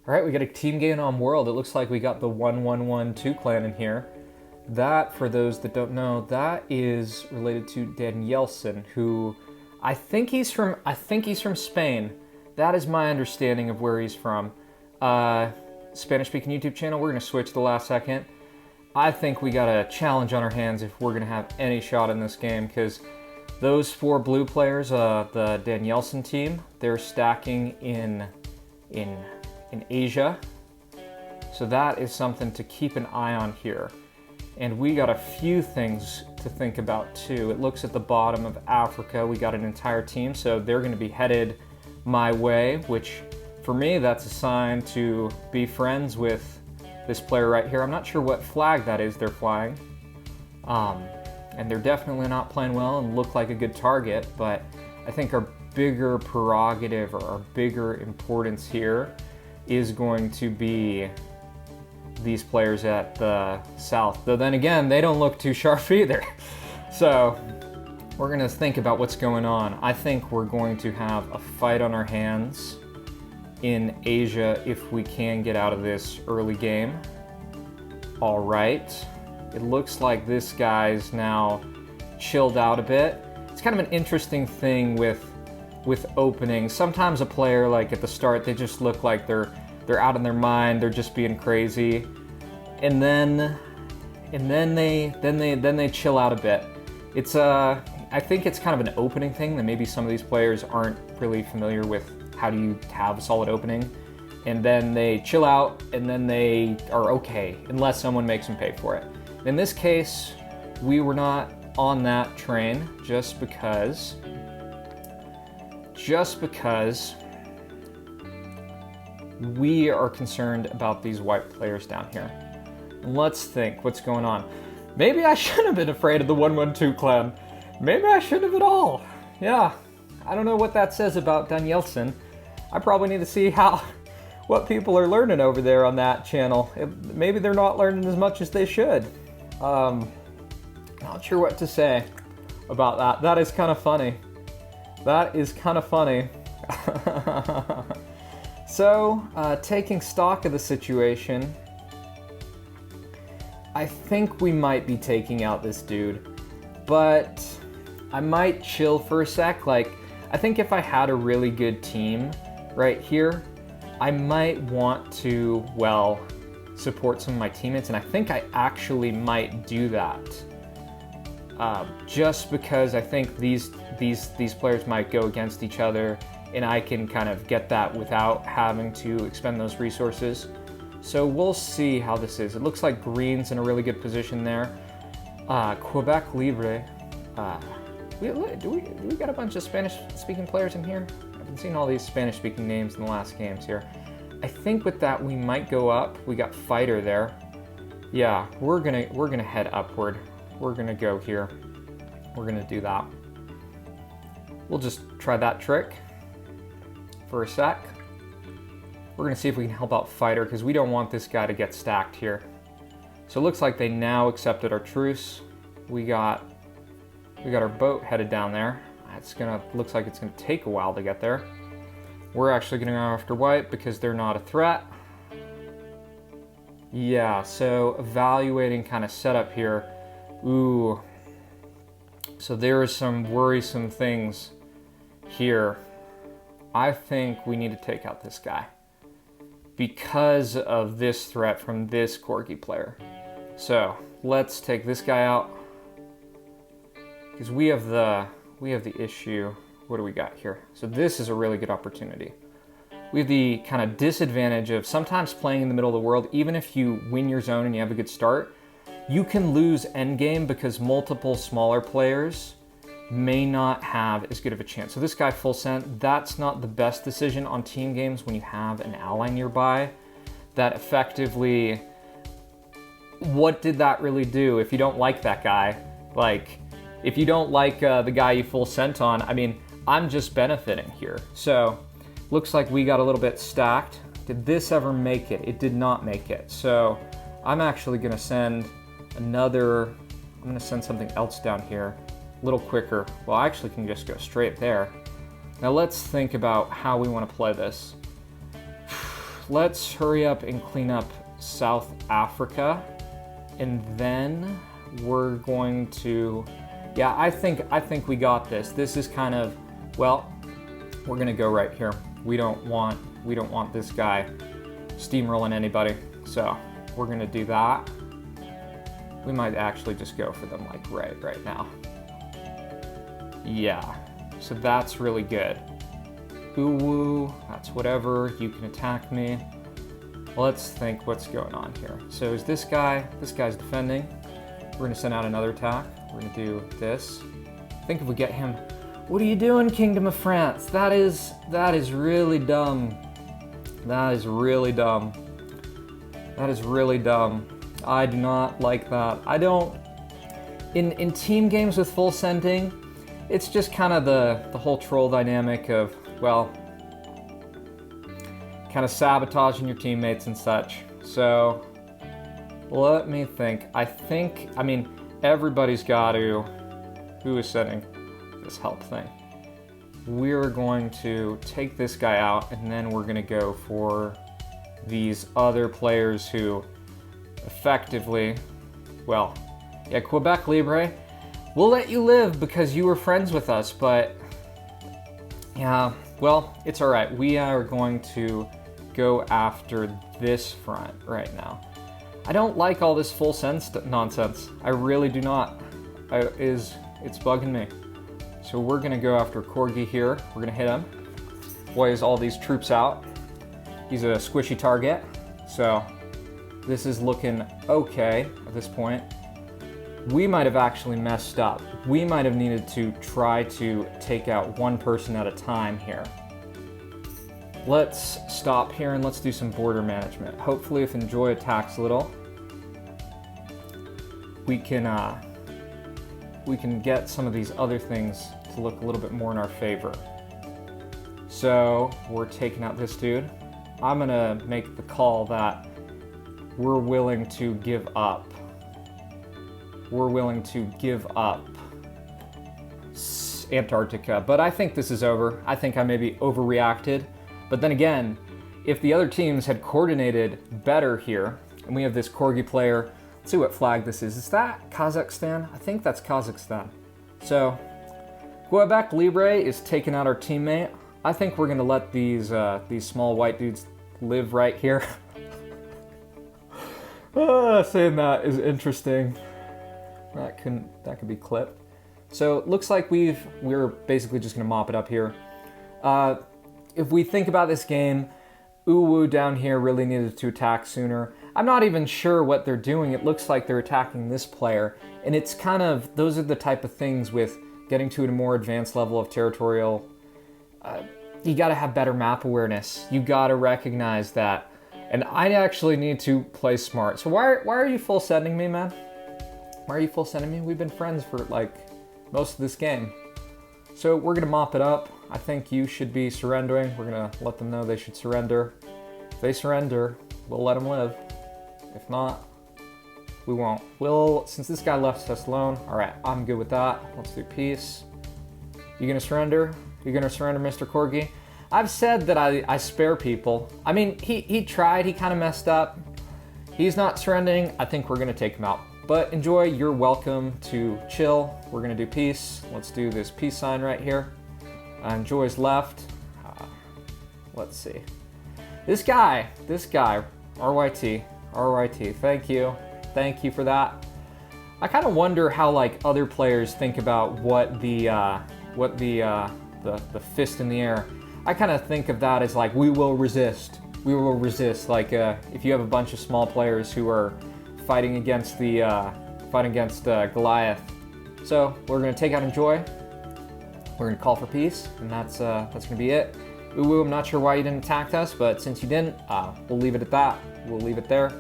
All right, we got a team game on World. It looks like we got the 1112 clan in here. That, for those that don't know, that is related to Danielson, who I think he's from Spain. That is my understanding of where he's from. Spanish-speaking YouTube channel. We're gonna switch the last second. I think we got a challenge on our hands if we're gonna have any shot in this game, because those four blue players, the Danielson team, they're stacking in Asia. So that is something to keep an eye on here. And we got a few things to think about too. It looks at the bottom of Africa. We got an entire team, so they're gonna be headed my way, which for me, that's a sign to be friends with this player right here. I'm not sure what flag that is they're flying. And they're definitely not playing well and look like a good target, but I think our bigger prerogative or our bigger importance here is going to be these players at the south. Though then again, they don't look too sharp either. So we're gonna think about what's going on. I think we're going to have a fight on our hands in Asia if we can get out of this early game. All right. It looks like this guy's now chilled out a bit. It's kind of an interesting thing with openings. Sometimes a player, like at the start, they just look like they're out of their mind. They're just being crazy, and then they chill out a bit. It's I think it's kind of an opening thing that maybe some of these players aren't really familiar with. How do you have a solid opening? And then they chill out, and then they are okay, unless someone makes them pay for it. In this case, we were not on that train just because we are concerned about these white players down here. Let's think what's going on. Maybe I shouldn't have been afraid of the 112 clan. Maybe I shouldn't have at all. Yeah, I don't know what that says about Danielson. I probably need to see what people are learning over there on that channel. Maybe they're not learning as much as they should. Not sure what to say about that. That is kind of funny. That is kind of funny. So, taking stock of the situation, I think we might be taking out this dude, but I might chill for a sec. Like, I think if I had a really good team right here, I might want to, well, support some of my teammates, and I think I actually might do that. Just because I think these players might go against each other, and I can kind of get that without having to expend those resources. So we'll see how this is. It looks like green's in a really good position there. Quebec Libre. Do we got a bunch of Spanish-speaking players in here? I've been seeing all these Spanish-speaking names in the last games here. I think with that we might go up. We got fighter there. Yeah, we're gonna head upward. We're gonna go here. We're gonna do that. We'll just try that trick for a sec. We're gonna see if we can help out fighter, because we don't want this guy to get stacked here. So it looks like they now accepted our truce. We got our boat headed down there. Looks like it's gonna take a while to get there. We're actually gonna go after white because they're not a threat. Yeah, so evaluating kind of setup here. Ooh. So there are some worrisome things here. I think we need to take out this guy because of this threat from this Corgi player. So let's take this guy out, because we have the issue. What do we got here? So this is a really good opportunity. We have the kind of disadvantage of sometimes playing in the middle of the world. Even if you win your zone and you have a good start, you can lose endgame because multiple smaller players may not have as good of a chance. So this guy full sent, that's not the best decision on team games when you have an ally nearby. That effectively, what did that really do? If you don't like that guy, like if you don't like the guy you full sent on, I mean, I'm just benefiting here. So looks like we got a little bit stacked. Did this ever make it? It did not make it. So I'm actually gonna send I'm gonna send something else down here a little quicker. Well, I actually can just go straight there. Now let's think about how we want to play this. let's hurry up and clean up South Africa. And then we're going to, yeah, I think we got this. This is kind of, well, we're gonna go right here. We don't want this guy steamrolling anybody. So we're gonna do that. We might actually just go for them like right now. Yeah, so that's really good. Ooh, that's whatever, you can attack me. Let's think what's going on here. So is this guy's defending. We're gonna send out another attack. We're gonna do this. I think if we get him, what are you doing, Kingdom of France? That is really dumb. That is really dumb. That is really dumb. I do not like that. I don't, in team games with full sending, it's just kind of the whole troll dynamic of, well, kind of sabotaging your teammates and such. So let me think. I mean, everybody's got to, who is setting this help thing? We're going to take this guy out, and then we're going to go for these other players who effectively, well, yeah, Quebec Libre, we'll let you live because you were friends with us, but yeah, well, it's all right. We are going to go after this front right now. I don't like all this full sense nonsense. I really do not. It's bugging me. So we're gonna go after Corgi here. We're gonna hit him. Ways all these troops out. He's a squishy target. So this is looking okay at this point. We might have actually messed up. We might have needed to try to take out one person at a time here. Let's stop here and let's do some border management. Hopefully if Enjoy attacks a little, we can get some of these other things to look a little bit more in our favor. So we're taking out this dude. I'm gonna make the call that we're willing to give up. We're willing to give up Antarctica, but I think this is over. I think I maybe overreacted. But then again, if the other teams had coordinated better here, and we have this Corgi player, let's see what flag this is. Is that Kazakhstan? I think that's Kazakhstan. So, Quebec Libre is taking out our teammate. I think we're gonna let these small white dudes live right here. Saying that is interesting. That could be clipped. So it looks like we're basically just gonna mop it up here. If we think about this game, Uwu down here really needed to attack sooner. I'm not even sure what they're doing. It looks like they're attacking this player, and it's kind of, those are the type of things with getting to a more advanced level of territorial. You gotta have better map awareness. You gotta recognize that. And I actually need to play smart. So why are you full sending me, man? Why are you full sending me? We've been friends for like most of this game. So we're gonna mop it up. I think you should be surrendering. We're gonna let them know they should surrender. If they surrender, we'll let them live. If not, we won't. Since this guy left us alone, all right, I'm good with that. Let's do peace. You gonna surrender? You're gonna surrender, Mr. Corgi? I've said that I spare people. I mean, he tried, he kind of messed up. He's not surrendering. I think we're gonna take him out. But Enjoy, you're welcome to chill. We're gonna do peace. Let's do this peace sign right here. Enjoy's left. Let's see. This guy, RYT, thank you for that. I kind of wonder how like other players think about what the fist in the air. I kind of think of that as like, we will resist. Like if you have a bunch of small players who are fighting against Goliath. So we're gonna take out Enjoy. We're gonna call for peace, and that's gonna be it. Uwu, I'm not sure why you didn't attack us, but since you didn't, we'll leave it at that. We'll leave it there.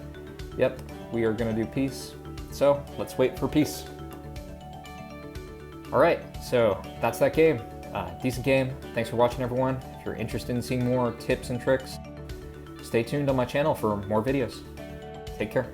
Yep, we are gonna do peace. So let's wait for peace. All right, so that's that game. Decent game. Thanks for watching, everyone. If you're interested in seeing more tips and tricks, stay tuned on my channel for more videos. Take care.